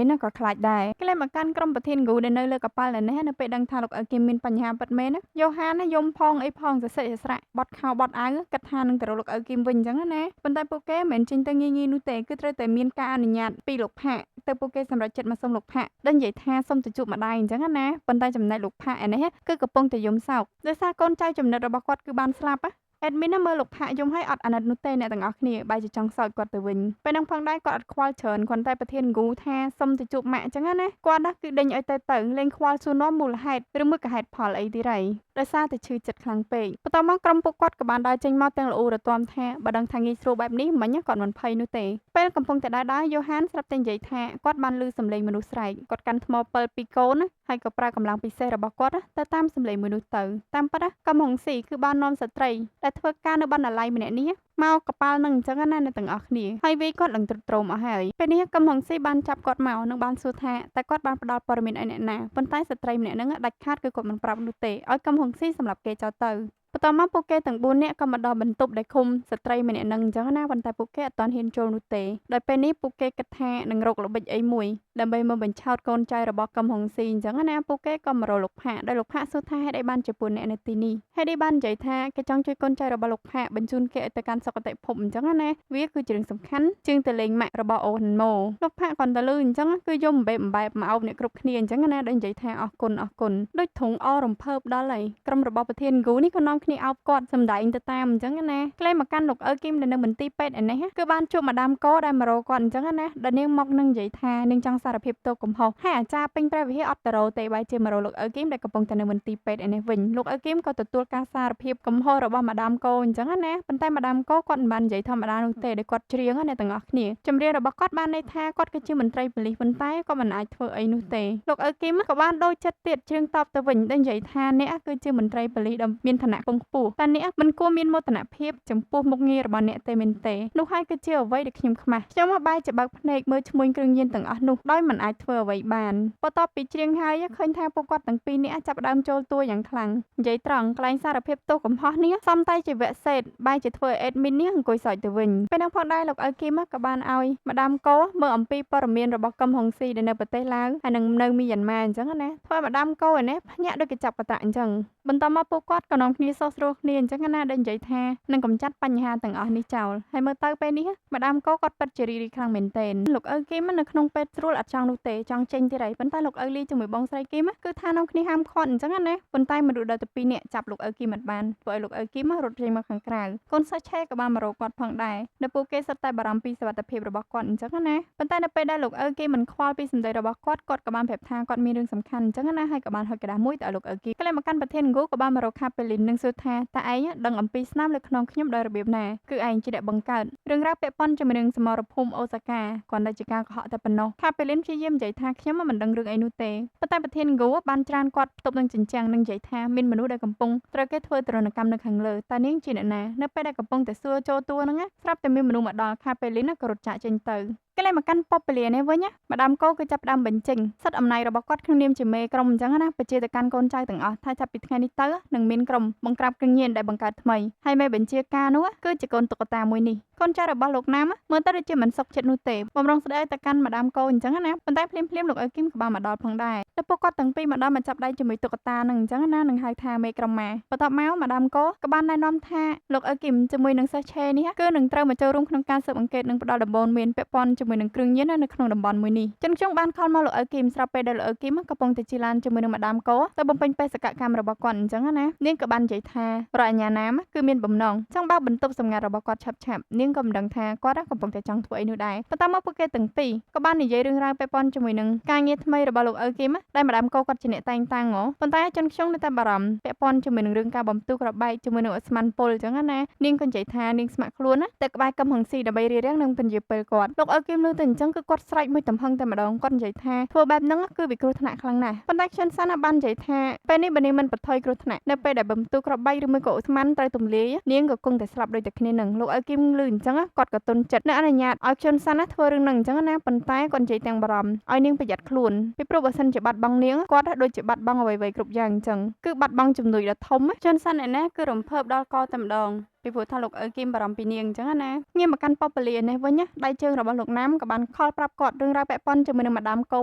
ីនក៏ខ្លាចដែរគេលែងមកកាន់ក្រុមប្រធានគ្រូដែលនៅលើកប៉ាល់នេះនៅពេលដឹងថាលោកឪគឹមមានបញ្ហាពិតមែនយ៉ូហានយំផងអីផងសសិស្រាក់បត់ខោបត់អាវគិតថានឹងទៅរកលោកឪគឹមវិញអញ្ចឹងណាប៉ុន្តែពួកគេមិនចេញទៅងាយៗនោះទេគឺត្រូវតែមានការអនុញ្ញាតពីលោកផាក់ទៅពួកគេសម្រេចចិត្តមកសុំលោកផាក់ដែលនិយាយថាសុំទៅជួបម្ដាយអញ្ចឹងណាប៉ុន្តែចំណែកលោកផាក់ឯនេះគឺកំពុងតែយំសោកដោយសារកូនចៅចំណិតរបស់គាត់គឺបានស្លាប់អេដមីនមើលលោកផាក់យំឲ្យអត់អាណិតនោះទេអ្នកទាំងអស់គ្នាបែរជាចង់សោកគាត់ទៅវិញពេលហ្នឹងផងដែរគាត់អត់ខ្វល់ច្រើនគ្រាន់តែប្រធានគូថាសុំទៅជួបម៉ាក់អញ្ចឹងណាគាត់គឺដេញឲ្យទៅលេងខ្វល់សួរនាំមូលហេតុឬមួយក៏ហេតុផលអីទៀតហើយដោយសារតែឈឺចិត្តខ្លាំងពេកបន្ទាប់មកក្រុមពួកគាត់ក៏បានដើរចេញមកទាំងល្អូរទាំថាបើដឹងថាងាយស្រួលបែបនេះមិញគាត់មិនភ័យនោះទេពេលកំពុងតែដើរយ៉ូហានស្រាប់តែនិយាយថាគាត់បានឮសំឡេងមនុស្សស្រែកគាត់កាន់ថ្មពិលពីកូនហើយក៏ប្រើកម្លាំងពិសេសរបស់គាត់ទៅតាមសំឡេងមនុស្សទៅតាមពិតកំហុងស៊ីគឺបាននាំស្ត្រីដែលធ្វើការនៅបណ្ណាល័យម្នាក់នេះមកកប៉ាល់នឹងអញ្ចឹងណាអ្នកទាំងអស់គ្នាហើយវាគាត់ឡើងទ្រុឌទ្រោមអស់ហើយពេលនេះកំហុងស៊ីបានចាប់គាត់មកនិងបានសួរថាតែគាត់បានផ្ដល់ព័ត៌មានឲ្យអ្នកណាប៉ុន្តែស្ត្រីម្នាក់ហ្នឹងដាច់ខាតគឺគាត់មិនប្រាប់នោះទេឲ្យកំហុងស៊ីសម្រាប់គេចោលទៅបន្ទាប់មកពួកគេទាំង4នាក់ក៏មកដល់បន្ទប់ដែលឃុំស្ត្រីម្នាក់ហ្នឹងអញ្ចឹងណាប៉ុន្តែពួកគេអត់ទាន់ហ៊ានចូលនោះទេដោយពេលនេះពួកគេគិតថានឹងរកល្បិចអីមួយដើម្បីមកបញ្ឆោតកូនចៅរបស់កំហុងស៊ីអញ្ចឹងណាពួកគេក៏មករកលោកផាក់ដោយលោកផាក់សួរថាហេតុអីបានជាពួកអ្នកនៅទីនេះហេតុអីបាននិយាយថាគេចង់ជួយកូនចៅរបស់លោកផាក់បញ្ជូនគេឲ្យទៅកាន់សុគតិភពអញ្ចឹងណាវាគឺជារឿងសំខាន់ជាងទៅលេងម៉ាក់របស់អូនម៉ូលោកផាក់គាត់ទៅលឺអញ្ចឹងគឺយំបែបមកអោបអ្នកគ្រប់គ្នាអញ្ចឹងណាដោយនិយាយថាអរគុណដូចធុងអរំភើបដល់ហើយក្រុមរបស់ប្រធានគូនេះក៏នាំគ្នាអោបគាត់សម្ដែងទៅតាមអញ្ចឹងណាក្លែងមកកាន់លោកឪគឹមនៅមន្ទីរពេទ្យឯនេះគឺបានជួបម៉ាដាមកោដែលមករកគាត់អញ្ចឹងណាដែលនាងមកនឹងនិយាយថានាងចង់សារភាពទោសកំហុសហើយអាចារ្យពេញព្រះវិហារអត់ទៅរកទេបែរជាមករកលោកឪគឹមដែលកំពុងតែនៅមន្ទីរពេទ្យឯនេះវិញលោកឪគឹមក៏ទទួលការសារភាពកំហុសរបស់ម៉ាដាមកោអញ្ចឹងណាប៉ុន្តែម៉ាដាមកោគាត់មិនបាននិយាយធម្មតានោះទេដែលគាត់ច្រៀងអ្នកទាំងអស់គ្នាចម្រៀងរបស់គាត់បានន័យថាគាត់គឺជាមន្ត្រីប៉ូលីសប៉ុន្តែគាត់មិនអាចធ្វើអីនោះទេលោកឪគឹមក៏បានដូចចិត្តទៀតច្រៀងតបទៅវិញដែលនិយាយថាអ្នកគឺជាមន្ត្រីប៉ូលីសដ៏មានឋានៈខ្ពង់ខ្ពស់តែអ្នកមិនគួរមានមោទនភាពចំពោះមុខងាររបស់អ្នកទេមែនទេនោះហើយគឺជាអ្វីដែលខ្ញុំខ្មាស់ខ្ញុំបែរជាបើកភ្នែកមើលឈ្មួញគ្រឿងញៀនទាំងអស់នោះដោយមិនអាចធ្វើអ្វីបានបន្ទាប់ពីច្រៀងហើយឃើញថាពួកគាត់ទាំងពីរនាក់ចាប់ផ្ដើមចូលតួយ៉ាងខ្លាំងនិយាយត្រង់កន្លែងសារភាពទោសកំហុសនេះសំតែជាវគ្គសេតបែរជាធ្វើឲ្យអេដមីននេះអង្គុយសើចទៅវិញពេលនោះផងដែរលោកឪគឹមក៏បានឲ្យម៉ាដាមកោមើលអំពីព័ត៌មានរបស់កំហុងស៊ីដែលនៅប្រទេសឡាវហើយនឹងនៅមីយ៉ាន់ម៉ាអញ្ចឹងណាធ្វើម៉ាដាមកោឯនេះភ្ញាក់ដូចកញ្ចក់បតាអញ្ចឹងបន្តមកពួកគាត់ក៏នាំគ្នាសោះស្រួលគ្នាអញ្ចឹងណាដែលនិយាយថានឹងកម្ចាត់បញ្ហាទាំងអស់នេះចោលហើយមើលទៅពេលនេះម៉ាដាមកោគាត់ពិតជារីកខ្លាំងមែនទែនលោកឪគឹមនៅក្នុងពេទ្យស្រួលអត់ចង់នោះទេចង់ចេញទៀតហើយប៉ុន្តែលោកឪលីជាមួយបងស្រីគឹមគឺថានាំគ្នាហាមឃាត់អញ្ចឹងណាប៉ុន្តែមនុស្សដល់ទៅ2នាក់ចាប់លោកឪគឹមមិនបានធ្វើឲ្យលោកឪគឹមរត់ចេញមកខាងក្រៅកូនសិស្សឆេក៏បានមករកគាត់ផងដែរនៅពួកគេសុទ្ធតែបារម្ភពីសុវត្ថិភាពរបស់គាត់អញ្ចឹងណាប៉ុន្តែនៅពេលដែលលោកឪគឹមមិនខ្វល់ពីសម្ដីរបស់គាត់ក៏បានប្រាប់ថាគាត់មានរឿងសំខាន់អញ្ចឹងណាហើយក៏បានហុចក្តារមួយទៅឲ្យលោកឪគឹមក្លែងមកកាន់ប្រធានគូក៏បានមករកខាពេលលីននឹងសួរថាតើឯងដឹងអំពីស្នាមលើខ្នងខ្ញុំដោយរបៀបណាគឺឯងជាអ្នកបង្កើតរឿងរ៉ាវពាក់ព័ន្ធជាមួយនឹងសមរភូមិអូសាកាគាត់តែជាការកុហកតែប៉ុណ្ណោះខាពេលលីនព្យាយាមនិយាយថាខ្ញុំមិនដឹងរឿងអីនោះទេប៉ុន្តែប្រធានគូបានច្រានគាត់ផ្ទប់នឹងចិញ្ចាំងនិងនិយាយថាមានមនុស្សដែលកំពុងត្រូវគេធ្វើទរណកម្មនៅខាងលើតើនាងជាអ្នកណានៅពេលដែលកំពុងតែសួរចូលតួហ្នឹងស្រាប់តែមានមនុស្សមកដល់ខាពេលលីនក៏រត់ចាក់ចេញទៅគេលែងមកកាន់ប៉ុបពលានេះវិញម៉ាដាមកោគឺចាប់ផ្ដើមបញ្ចេញសិទ្ធិអំណាចរបស់គាត់ក្នុងនាមជាមេក្រុមអញ្ចឹងណាបញ្ជាទៅកាន់កូនចៅទាំងអស់ថាចាប់ពីថ្ងៃនេះទៅនឹងមានក្រុមបង្ក្រាបគ្រឿងញៀនដែលបង្កើតថ្មីហើយមេបញ្ជាការនោះគឺជាកូនតុក្កតាមួយនេះកូនចៅរបស់លោកណាមមើលទៅដូចជាមិនសុខចិត្តនោះទេបំរុងស្ដីទៅកាន់ម៉ាដាមកោអញ្ចឹងណាប៉ុន្តែភ្លាមលោកឪគឹមក៏បានមកដល់ផងដែរ ដល់ពួកគាត់ទាំងពីរមកដល់មកចាប់ដៃជាមួយតុក្កតានឹងអញ្ចឹងណានឹងហៅថាមេក្រម៉ាបន្ទាប់មកម៉ាដាមកក៏បានណែនាំថាលោកអ៊ឺគីមជាមួយនឹងសិស្សឆេនេះគឺនឹងត្រូវមកចូលរួមក្នុងការស៊ើបអង្កេតនិងផ្ដល់ដំបូន្មានពាក់ព័ន្ធជាមួយនឹងគ្រឿងញៀននៅក្នុងតំបន់មួយនេះជនខ្ញុំបានខលមកលោកអ៊ឺគីមស្រាប់ពេលដែលលោកអ៊ឺគីមកំពុងតែជិះឡានជាមួយនឹងម៉ាដាមកទៅបំពេញបេសកកម្មរបស់គាត់អញ្ចឹងណានាងក៏បាននិយាយថារកអាញាណាគឺមានបំណងចង់បើកបន្ទប់សម្ងាត់របស់គាត់ឆាប់នាងក៏មិនដឹងថាគាត់កំពុងតែចង់ធ្វើអីនោះដែរបន្ទាប់មកពួកគេទាំងពីរក៏បាននិយាយរឿងរ៉ាវពាក់ព័ន្ធជាមួយនឹងការងារថ្មីរបស់លោកអ៊ឺគីមដែលម៉ាដាមកគាត់ជាអ្នកតែងតាំងប៉ុន្តែជនខ្ញុំនៅតែបារម្ភពាក់ព័ន្ធជាមួយនឹងរឿងការបំទុះក្របបែកជាមួយនឹងអូស្មန်ពុលអញ្ចឹងណានាងក៏និយាយថានាងស្ម័គ្រខ្លួនណាតែក្បែរកឹមហឹងស៊ីដើម្បីរៀបរៀងនឹងពន្យាពេលគាត់លោកអ៊ឺគីមលើទៅអញ្ចឹងគឺគាត់ស្រែកមួយទំហឹងតែម្ដងគាត់និយាយថាធ្វើបែបហ្នឹងគឺវាគ្រោះថ្នាក់ខ្លាំងណាស់ប៉ុន្តែខ្ញុំសានបាននិយាយថាពេលនេះបើនាងមិនបន្ថយគ្រោះថ្នាក់នៅពេលដែលបំទុះក្របបែកឬមួយក៏អូស្មန်ត្រូវទម្លាយនាងក៏គង់តែស្លាប់ដូចតែគ្នានឹងលោកអ៊ឺគីមលឺអញ្ចឹងគាត់ក៏ទន់ចិត្តនៅអនុញ្ញាតឲ្យខ្ញុំសានធ្វើរឿងហ្នឹងអញ្ចឹងណាប៉ុន្តែគាត់និយាយទាំងបារម្ភឲ្យនាងប្រយ័ត្នខ្លួនពីព្រោះបើសិនជាបាត់បង់នាងគាត់ដូចជាបាត់បង់អ្វីៗគ្រប់យ៉ាងអញ្ចឹងគឺបាត់បង់ជំនួយដ៏ធំជនសានឯណាគឺរំភើបដល់កតែម្ដងពីព្រោះថាលោកអ៊ឺគីមបារម្ភពីនាងអញ្ចឹងណាងាកមកកាន់ប៉ូពូលីនេះវិញដៃជើងរបស់លោកណាមក៏បានខលប្រាប់គាត់រឿងរ៉ាវពាក់ព័ន្ធជាមួយនឹងម៉ាដាមកោ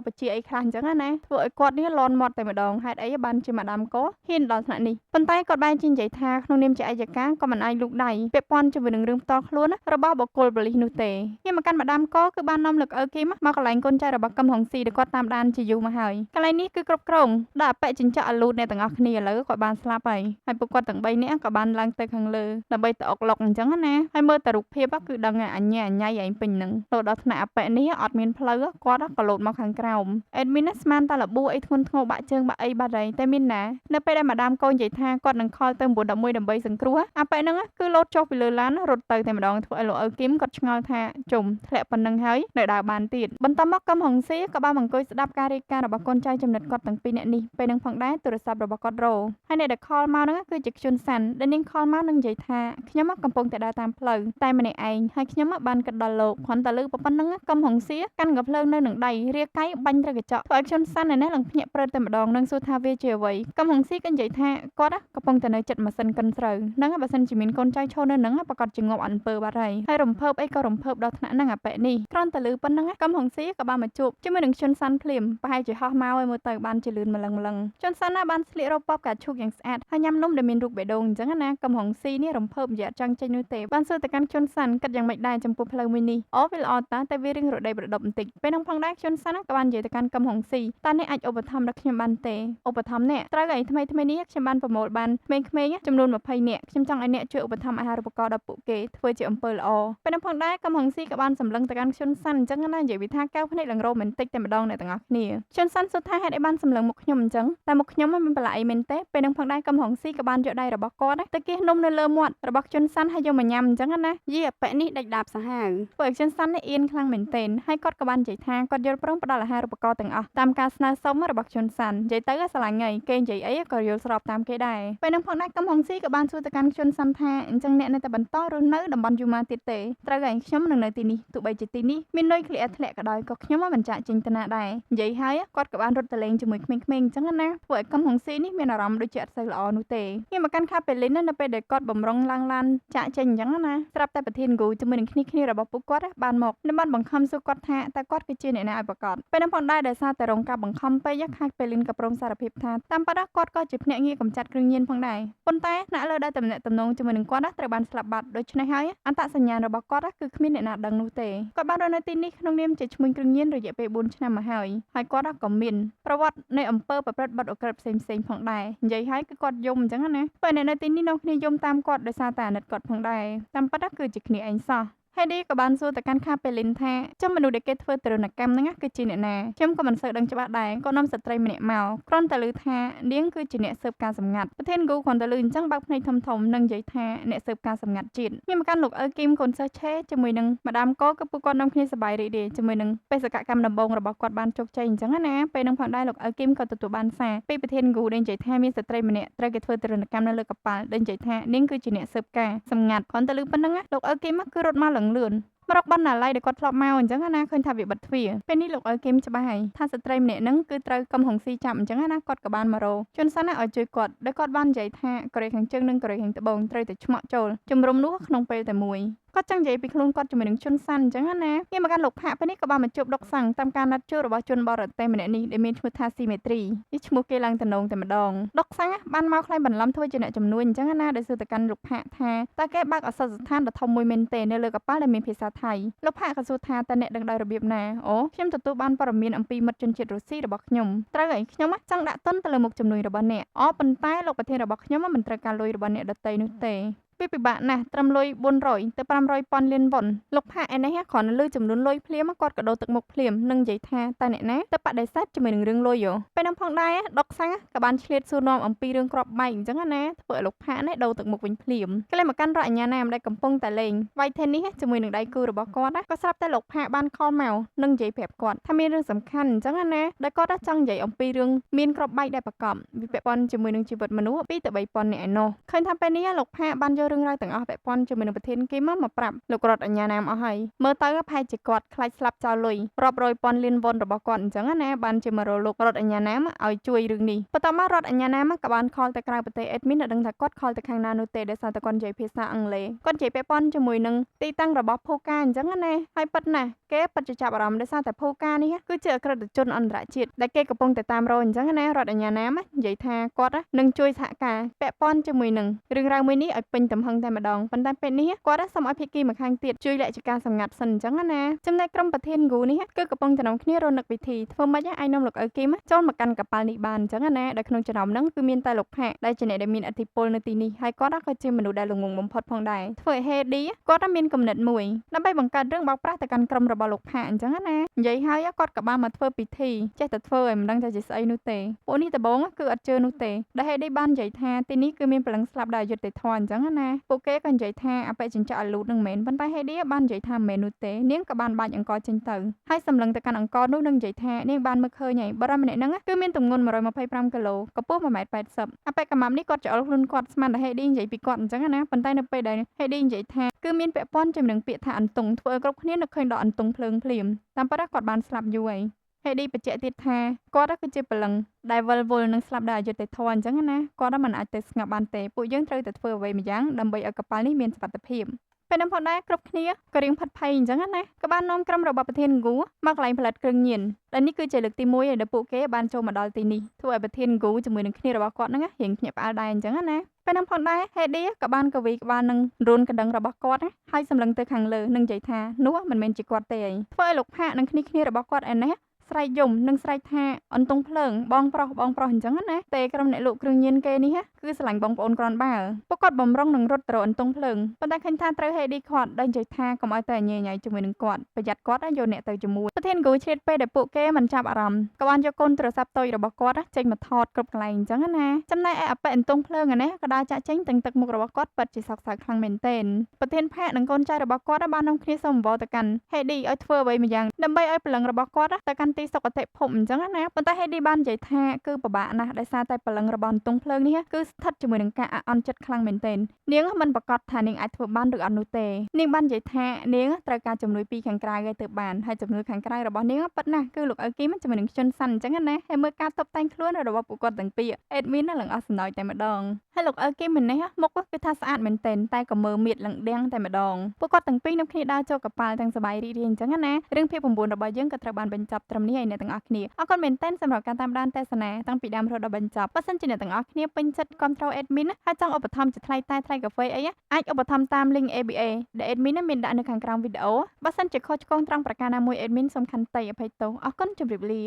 បជាអីខ្លះអញ្ចឹងណាធ្វើឲ្យគាត់នេះលន់មាត់តែម្ដងហេតុអីបានជាម៉ាដាមកោហ៊ានដល់ថ្នាក់នេះប៉ុន្តែគាត់បាននិយាយថាក្នុងនាមជាអัยការក៏មិនអាចលូកដៃពាក់ព័ន្ធជាមួយនឹងរឿងផ្ទាល់ខ្លួនរបស់បុគ្គលប៉ូលីសនោះទេងាកមកកាន់ម៉ាដាមកោគឺបាននាំលោកអ៊ឺគីមមកកន្លែងកូនចៅរបស់កឹមហុងស៊ីដែលគាត់តាមដានជាយូរមកហើយកន្លែងនេះគឺគ្រប់គ្រងដល់អបិចិញ្ចក់អាលូតអ្នកទាំងអស់គ្នាឥឡូវគាត់បានស្លាប់ហើយពួកគាត់ទាំង3នាក់ក៏បានឡើងទៅខាងលើដើម្បីទៅអុកឡុកអញ្ចឹងណាហើយមើលតែរូបភាពគឺដឹងអញ្ញាអញ្ញៃឯងពេញហ្នឹងលោដល់ថ្នាក់អបិនេះអត់មានផ្លូវគាត់ក៏លោតមកខាងក្រោមអេដមីនស្មានតែលបួអីធ្ងន់ធ្ងរបាក់ជើងបាក់អីបាត់ហើយតែមានណានៅពេលដែលម៉ាដាមកូននិយាយថាគាត់នឹងខលទៅ911ដើម្បីសង្គ្រោះអបិហ្នឹងគឺលោតចុះពីលើឡានរត់ទៅតែម្ដងធ្វើឲ្យលោកអ៊ឺគីមគាត់ឆ្ងល់ថាជុំធ្លាក់ប៉ុណ្្នឹងហើយនៅដើរបានទៀតបន្តមកកឹមហុងស៊ីក៏បានអង្គុយស្ដាប់ការរាយការណ៍របស់កូនចៅចំណិតគាត់ទាំងពីរនាក់នេះពេលនឹងផងដែរទូរស័ព្ទរបស់គាត់រោហើយអ្នកដែលខលមកហ្នឹងគឺជាខ្ជុនសាន់ដែលនាងខលមកនឹងនិយាយថាខ្ញុំកំពុងតែដើរតាមផ្លូវតែម្នាក់ឯងហើយខ្ញុំបានគិតដល់លោកគ្រាន់តែលើប៉ុណ្្នឹងកឹមហុងស៊ីកាន់កាភ្លើងនៅនឹងដៃរាកាយបាញ់ទៅកញ្ចក់ធ្វើឲ្យខ្ជុនសាន់ឯនេះឡើងភ្ញាក់ព្រឹតតែម្ដងនឹងសួរថាវាជាអ្វីកឹមហុងស៊ីក៏និយាយថាគាត់កំពុងតែនៅចិត្តម៉ាស៊ីនកិនស្រូវហ្នឹងបើសិនជាមានកូនចៅឈរនៅហ្នឹងប្រកាសជាងាប់អត់អំពើបាត់ហើយរំភើបអីក៏រំភើបដល់ថ្នាក់ហ្នឹងអាប៉ែនេះគ្រាន់តែលើប៉ុណ្្នឹងកឹមហុងស៊ីក៏បានមកជួបជាមួយនឹងខ្ជុនសាន់ភ្លាមប្រហែលជាហោះមកឲ្យមើលទៅបានជាលឿនម្លឹងខ្ជុនសាន់ណាបានស្លៀករ៉ូបប៉បកាឈូកយ៉ាងស្អាតហើយញ៉ាំនំដែលមានរូបបេះដូងអញ្ចឹងណាកឹមហុងស៊ីនេះរំភើបនិយាយអត់ចង់ចេញនោះទេបានសួរទៅកាន់ខ្ជុនសាន់គិតយ៉ាងម៉េចដែរចំពោះផ្លូវមួយនេះអូវាល្អតែវារៀងរដីប្រដប់បន្តិចពេលហ្នឹងផងដែរខ្ជុនសាន់ក៏បាននិយាយទៅកាន់កឹមហុងស៊ីតើអ្នកអាចឧបត្ថម្ភដល់ខ្ញុំបានទេឧបត្ថម្ភអ្នកត្រូវឲ្យថ្មីនេះខ្ញុំបានប្រមូលបានក្មេងៗចំនួន20នាក់ខ្ញុំចង់ឲ្យអ្នកជួយឧបត្ថម្ភអាហារូបករណ៍ដល់ពួកគេធ្វើជាអំពើល្អពេលហ្នឹងផងដែរកឹមហុងស៊ីក៏បានសម្លឹងទៅកាន់ខ្ជុនសាន់អញ្ចឹងណានិយាយវាថាកៅភ្នែកឡើងរ៉ូមែនទិកតែម្ដងអ្នកទាំងអស់គ្នាខ្ជុនសាន់សួរថាហេតុអីបានសម្លឹងមុខខ្ញុំអញ្ចឹងតែមុខខ្ញុំមិនប្រឡាក់អីមែនទេពេលហ្នឹងផងដែរកឹមហុងស៊ីក៏បានយកដៃរបស់គាត់ទៅគៀសនំនៅលើមាត់របស់ខ្ជុនសាន់ហើយយកមកញ៉ាំអញ្ចឹងណាយីអាប៉ែនេះដាច់ដាបសាហាវធ្វើឲ្យខ្ជុនសាន់នេះអៀនខ្លាំងមែនទែនហើយគាត់ក៏បាននិយាយថាគាត់យល់ព្រមផ្ដល់អាហារូបករណ៍ទាំងអស់តាមការស្នើសុំរបស់ខ្ជុនសាន់និយាយទៅស្រឡាញ់ហើយគេនិយាយអីក៏យល់ស្របតាមគេដែរពេលហ្នឹងផងដែរកឹមហុងស៊ីក៏បានសួរទៅកាន់ខ្ជុនសាន់ថាអញ្ចឹងអ្នកនៅតែបន្តរស់នៅតំបន់យូម៉ាទៀតទេត្រូវហើយខ្ញុំនឹងនៅទីនេះទោះបីជាទីនេះមាននុយក្លៀធ្លាក់ក៏ដោយក៏ខ្ញុំមិនចាក់ចេញទៅណាដែរនិយាយហើយគាត់ក៏បានរត់ទៅលេងជាមួយក្មេងៗអញ្ចឹងណាធ្វើឲ្យកឹមហុងស៊ីនេះមានអារម្មណ៍ដូចជាអត់សូវល្អនោះទេងាកមកកាន់ខាប៉េលីននៅពេលដែលគាត់បំរុងឡើងឡានចាក់ចេញអញ្ចឹងណាស្រាប់តែប្រធានគូជាមួយនឹងគ្នារបស់ពួកគាត់បានមកនិងបានបង្ខំសួរគាត់ថាតើគាត់គឺជាអ្នកណាឲ្យប្រកាសពេលហ្នឹងផងដែរដោយសារតែរងការបង្ខំពេកខាប៉េលីនក៏ព្រមសារភាពថាតាមពិតគាត់ក៏ជាភ្នាក់ងារកម្ចាត់គ្រឿងញៀនផងដែរប៉ុន្តែអ្នកលើដែលតំណែងតំណងជាមួយនឹងគាត់ត្រូវបានស្លាប់បាត់ដូច្នេះហើយអត្តសញ្ញាណរបស់គាត់គឺគ្មានអ្នកណាដឹងនោះទេគាត់បានរស់នៅទីនេះក្នុងនាមជាឈ្មួញគ្រឿងញៀនរយៈពេល4ឆ្នាំមកហើយគាត់ក៏មានប្រវត្តិនៃអំពើប្រព្រឹត្តបទឧក្រិដ្ឋផ្សេងៗផងដែរនិយាយហើយគឺគាត់យំអញ្ចឹងណាពេលអ្នកនៅទីនេះនាំគ្នាយំតាមគាត់ដោយសារតែអាណិតគាត់ផងដែរតាមពិតគឺជាគ្នាឯងសោះហើយឌីក៏បានសួរទៅកាន់ខាប៉េលីនថាចំមនុស្សដែលគេធ្វើទរណកម្មហ្នឹងគឺជាអ្នកណាខ្ញុំក៏មិនសូវដឹងច្បាស់ដែរក៏នាំស្ត្រីម្នាក់មកគ្រាន់តែឮថានាងគឺជាអ្នកស៊ើបការសម្ងាត់ប្រធានគូគ្រាន់តែឮអញ្ចឹងបើកភ្នែកធំៗនិងនិយាយថាអ្នកស៊ើបការសម្ងាត់ជាតិខ្ញុំមកកាន់លោកអ៊ឺគីមកូនសិស្សឆេជាមួយនឹងម៉ាដាមកគឺពួកគាត់នាំគ្នាសប្បាយរីករាយជាមួយនឹងបេសកកម្មដំបូងរបស់គាត់បានជោគជ័យអញ្ចឹងណាពេលហ្នឹងផងដែរលោកអ៊ឺគីមក៏ទទួលបានសារពីប្រធានគូដែលនិយាយថាមានស្ត្រីម្នាក់ត្រូវគេធ្វើទរណកម្មនៅលើកប៉ាល់ដែលនិយាយថានាងគឺជាអ្នកស៊ើបការសម្ងាត់គ្រាន់តែឮប៉ុណ្្នឹងលោកអ៊ឺគីមគឺរត់មកលឿនមករកបណ្ណាល័យដែលគាត់ធ្លាប់មកអញ្ចឹងណាឃើញថាវាបិទទ្វារពេលនេះលោកអ៊ឺគីមច្បាស់ហើយថាស្ត្រីម្នាក់ហ្នឹងគឺត្រូវកឹមហុងស៊ីចាប់អញ្ចឹងណាគាត់ក៏បានមករកជនសានណាឲ្យជួយគាត់ដោយគាត់បាននិយាយថាកូរ៉េខាងជើងនិងកូរ៉េខាងត្បូងត្រូវតែឆ្មក់ចូលជំរុំនោះក្នុងពេលតែមួយ គាត់ចង់និយាយពីខ្លួនគាត់ជាមួយនឹងជនសាន់អញ្ចឹងណាងាយមកកាន់លោកផាកពេលនេះក៏បានមកជួបដុកសាំងតាមការណាត់ជួបរបស់ជនបរទេសម្នាក់នេះដែលមានឈ្មោះថាស៊ីមេត្រីនេះឈ្មោះគេឡើងតំណងតែម្ដងដុកសាំងបានមកខ្លែងបន្លំធ្វើជាអ្នកជំនួញអញ្ចឹងណាដែលសួរទៅកាន់លោកផាកថាតើគេបើកឱសថស្ថានដ៏ធំមួយមែនទេនៅលើកប៉ាល់ដែលមានភាសាថៃលោកផាកក៏សួរថាតើអ្នកដឹងដោយរបៀបណាអូខ្ញុំទទួលបានព័ត៌មានអំពីមិត្តជនជាតិរុស្ស៊ីរបស់ខ្ញុំត្រូវហើយខ្ញុំចង់ដាក់ទុនទៅលើមុខជំនួញរបស់អ្នកអូប៉ុន្តែលោកប្រធានរបស់ខ្ញុំមិនត្រូវការលុយរបស់អ្នកដទៃនោះទេវាពិបាកណាស់ត្រឹមលុយ400ទៅ500ប៉ុនលានវ៉ុនលោកផាកឯនេះគ្រាន់តែលើចំនួនលុយភ្លាមគាត់ក៏ដូរទឹកមុខភ្លាមនឹងនិយាយថាតើអ្នកណាទៅបដិសេធជាមួយនឹងរឿងលុយពេលនោះផងដែរដុកសាំងក៏បានឆ្លៀតសួរនាំអំពីរឿងគ្រាប់បែកអញ្ចឹងណាធ្វើឲ្យលោកផាកនេះដូរទឹកមុខវិញភ្លាមគេเลยមកកាន់រដ្ឋអាជ្ញាណាមដែលកំពុងតែលេងវាយថេននេះជាមួយនឹងដៃគូរបស់គាត់ក៏ស្រាប់តែលោកផាកបានខលមកនឹងនិយាយប្រាប់គាត់ថាមានរឿងសំខាន់អញ្ចឹងណាដែលគាត់ចង់និយាយអំពីរឿងមានគ្រាប់បែកដែលប្រកបវាពាក់ព័ន្ធជាមួយនឹងជីវិតមនុស្ស2ទៅ3ពាន់នាក់ឯណោះឃើញថាពេលនេះលោកផាកបានយករឿងរ៉ាវទាំងអស់ពាក់ព័ន្ធជាមួយនឹងប្រធានគេមកប្រាប់លោករដ្ឋអាជ្ញាណាមអស់ហើយមើលទៅប្រហែលជាគាត់ខ្លាចស្លាប់ចោលលុយរាប់រយពាន់លានវ៉ុនរបស់គាត់អញ្ចឹងណាបានជាមករកលោករដ្ឋអាជ្ញាណាមឲ្យជួយរឿងនេះបន្ទាប់មករដ្ឋអាជ្ញាណាមក៏បានខលទៅក្រៅប្រទេសអេដមីនដឹងថាគាត់ខលទៅខាងណានោះទេដោយសារតែគាត់និយាយភាសាអង់គ្លេសគាត់និយាយពាក់ព័ន្ធជាមួយនឹងទីតាំងរបស់ភូកាអញ្ចឹងណាហើយប៉ិតណាស់គេពិតជាចាប់អារម្មណ៍ដោយសារតែភូកានេះគឺជាអក្រិតជនអន្តរជាតិដែលគេកំពុងតែតាមរកអញ្ចឹងណារដ្ឋអាជ្ញាណាមនិយាយថាគាត់នឹងជួយសហការពាក់ព័ន្ធជាមួយនឹងរឿងរ៉ាវមួយនេះឲ្យពេញទំហឹងតែម្ដងប៉ុន្តែពេលនេះគាត់សូមឲ្យភាគីម្ខាងទៀតជួយលក្ខការសម្ងាត់សិនអញ្ចឹងណាចំណែកក្រុមប្រធានគូនេះគឺកំពុងតែនាំគ្នារនឹកវិធីធ្វើម៉េចឲ្យនាំលោកអ៊ើគីមចូលមកកាន់កប៉ាល់នេះបានអញ្ចឹងណាដែលក្នុងចំណោមហ្នឹងគឺមានតែលោកផាកដែលជាអ្នកដែលមានឥទ្ធិពលនៅទីនេះហើយគាត់ក៏ជាមនុស្សដែលល្ងងបំផុតផងដែរធ្វើឲ្យហេឌីគាត់មានគំនិតមួយដើម្បីបង្កើតរឿងបោកប្រាស់ទៅកាន់ក្រុមរបស់លោកផាកអញ្ចឹងណានិយាយហើយគាត់ក៏បានមកធ្វើពិធីចេះតែធ្វើឲ្យមិនដឹងថាជាស្អីនោះទេពួកនេះដំបូងគឺអត់ជឿនោះទេដែលហេឌីបាននិយាយថាទីនេះគឺមានព្រលឹងស្លាប់ដោយអយុត្តិធម៌អញ្ចឹងណាពួកគេក៏និយាយថាអបិចិញ្ចក់អាលូតនឹងមែនប៉ុន្តែហេឌីបាននិយាយថាមិនមែននោះទេនាងក៏បានបាច់អង្គចេញទៅហើយសម្លឹងទៅកាន់អង្គនោះនឹងនិយាយថានាងបានមើលឃើញហើយបរិម្នាក់ហ្នឹងគឺមានទម្ងន់125គីឡូកម្ពស់1.80 អបិកម្មាំនេះគាត់ច្អល់ខ្លួនគាត់ស្មានតែហេឌីនិយាយពីគាត់អញ្ចឹងណាប៉ុន្តែនៅពេលដែលហេឌីនិយាយថាគឺមានពាក់ព័ន្ធជាមួយនឹងពាក្យថាអន្ទង់ធ្វើឲ្យគ្រប់គ្នានឹកឃើញដល់អន្ទង់ភ្លើងភ្លាមតាមពិតគាត់បានស្លាប់យូរហើយហេឌីបញ្ជាក់ទៀតថាគាត់គឺជាព្រលឹងដែលវិលវល់នឹងស្លាប់ដោយអយុត្តិធម៌អញ្ចឹងណាគាត់មិនអាចទៅស្ងប់បានទេពួកយើងត្រូវតែធ្វើអ្វីម្យ៉ាងដើម្បីឲ្យកប៉ាល់នេះមានសុវត្ថិភាពពេលនោះផងដែរគ្រប់គ្នាក៏រៀងផិតភ័យអញ្ចឹងណាក៏បាននាំក្រុមរបស់ប្រធានគូមកកន្លែងផលិតគ្រឿងញៀនដែលនេះគឺជាលើកទី1ហើយដែលពួកគេបានចូលមកដល់ទីនេះធ្វើឲ្យប្រធានគូជាមួយនឹងគ្នារបស់គាត់ហ្នឹងរៀងភ្ញាក់ផ្អើលដែរអញ្ចឹងណាពេលនោះផងដែរហេឌីក៏បានកវីក្បាលនឹងរូនកណ្ដឹងរបស់គាត់ហើយសម្លឹងទៅខាងលើនឹងនិយាយថានោះមិនមែនជាគាត់ទេធ្វើឲ្យលោកផាកនឹងគ្នារបស់គាត់ឯនេះស្រែកយំនិងស្រែកថាអន្ទង់ភ្លើងបងប្រុសអញ្ចឹងណាតែក្រុមអ្នកលក់គ្រឿងញៀនគេនេះគឺស្រឡាញ់បងប្អូនគ្រាន់បើពួកគាត់បំរុងនឹងរត់ទៅអន្ទង់ភ្លើងប៉ុន្តែឃើញថាត្រូវហេឌីខាត់ដែលនិយាយថាកុំឲ្យតែញ៉ៃជាមួយនឹងគាត់ប្រយ័ត្នគាត់យកអ្នកទៅជាមួយប្រធានគូឆ្លៀតពេលដែលពួកគេមិនចាប់អារម្មណ៍ក៏បានយកកូនទូរស័ព្ទតូចរបស់គាត់ចេញមកថតគ្រប់កន្លែងអញ្ចឹងណាចំណែកឯអបិអន្ទង់ភ្លើងនេះក៏ដើរចាក់ចេញទាំងទឹកមុខរបស់គាត់ពិតជាសោកសៅខ្លាំងមែនទែនប្រធានផាកនិងកូនចៅរបស់គាត់បាននាំគ្នាសូមអង្វរទៅកាន់ហេឌីឲ្យធ្វើអ្វីម្យ៉ាងដើម្បីឲ្យព្រលឹងរបស់គាត់ទៅកាន់ទីសុគតិភពអញ្ចឹងណាប៉ុន្តែហេឌីបាននិយាយថាគឺពិបាកណាស់ដោយសារតែព្រលឹងរបស់អន្ទង់ភ្លើងនេះគឺស្ថិតជាមួយនឹងការអាក់អន់ចិត្តខ្លាំងមែនទែននាងមិនប្រកាសថានាងអាចធ្វើបានឬអត់នោះទេនាងបាននិយាយថានាងត្រូវការជំនួយពីខាងក្រៅឲ្យទៅបានហើយជំនួយខាងក្រៅរបស់នាងប៉ិតណាស់គឺលោកអ៊ើគីមជាមួយនឹងជនសាន់អញ្ចឹងណាហើយមើលការតុបតែងខ្លួនរបស់ពួកគាត់ទាំងពីរអេដមីនឡើងអស់សំណើចតែម្ដងហើយលោកអ៊ើគីមនេះមុខគឺថាស្អាតមែនទែនតែក៏មើលមៀតលឹងដៀងតែម្ដងពួកគាត់ទាំងពីរនៅគ្នាដើរចូលកប៉ាល់ទាំងសប្បាយរីករាយអញ្ចឹងណារឿងភាព9របស់យើងក៏ត្រូវបានបញ្ចប់ត្រឹមនេះហើយអ្នកទាំងអស់គ្នាអរគុណមែនទែនសម្រាប់ការតាមដានទស្សនាតាំងពីដើមរហូតដល់បញ្ចប់បើសិនជាអ្នកទាំងអស់គ្នាពេញចិត្តគាំទ្រ admin ហើយចង់ឧបត្ថម្ភជាថ្លៃតែថ្លៃកាហ្វេអីអាចឧបត្ថម្ភតាម link ABA ដែល admin មានដាក់នៅខាងក្រោមវីដេអូបើសិនជាខុសឆ្គងត្រង់ប្រការណាមួយ admin សូមខន្តីអភ័យទោសអរគុណជម្រាបលា